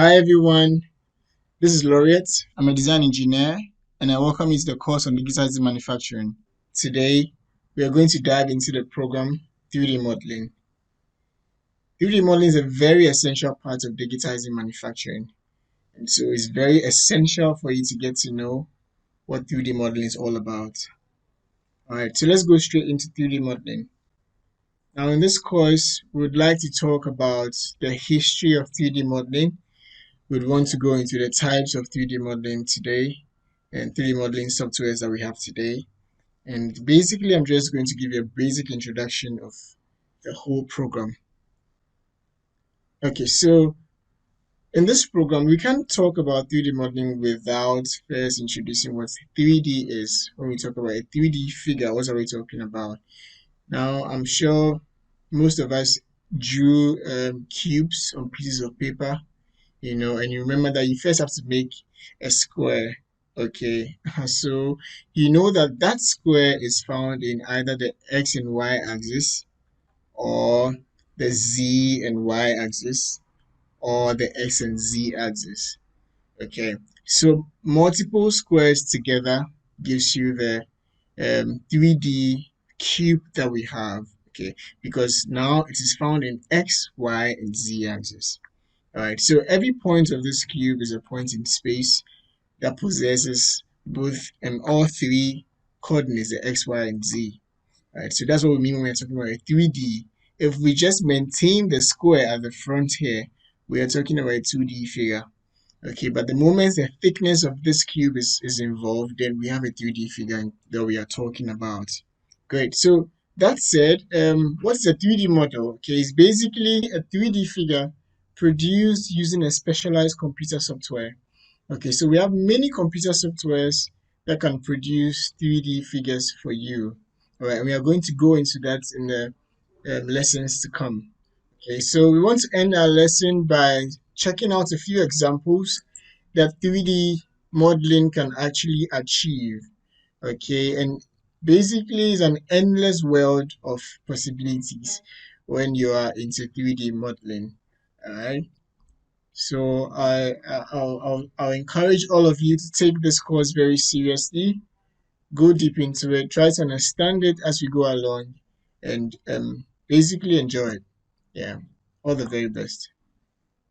Hi everyone, this is Laureate. I'm a design engineer and I welcome you to the course on digitizing manufacturing. Today, we are going to dive into the program 3D modeling. 3D modeling is a very essential part of digitizing manufacturing, and so it's very essential for you to get to know what 3D modeling is all about. Alright, so let's go straight into 3D modeling. Now, in this course, we would like to talk about the history of 3D modeling. We'd want to go into the types of 3D modeling today and 3D modeling softwares that we have today. And basically, I'm just going to give you a basic introduction of the whole program. Okay, so in this program, we can't talk about 3D modeling without first introducing what 3D is. When we talk about a 3D figure, what are we talking about? Now, I'm sure most of us drew cubes on pieces of paper, and you remember that you first have to make a square. Okay, so you know that that square is found in either the x and y axis or the z and y axis or the x and z axis. Okay, so multiple squares together gives you the 3D cube that we have. Okay, because now it is found in x, y, and z axis. All right, so every point of this cube is a point in space that possesses both all three coordinates, the x, y, and z. All right, so that's what we mean when we're talking about a 3D. If we just maintain the square at the front here, we are talking about a 2D figure. Okay, but the moment the thickness of this cube is involved, then we have a 3D figure that we are talking about. Great. So that said, what's a 3D model? Okay, it's basically a 3D figure produced using a specialized computer software. Okay, so we have many computer softwares that can produce 3D figures for you. All right, and we are going to go into that in the lessons to come. Okay, so we want to end our lesson by checking out a few examples that 3D modeling can actually achieve. Okay, and basically it's an endless world of possibilities when you are into 3D modeling. All right. So I'll encourage all of you to take this course very seriously, go deep into it, try to understand it as we go along, and basically enjoy it. Yeah, all the very best.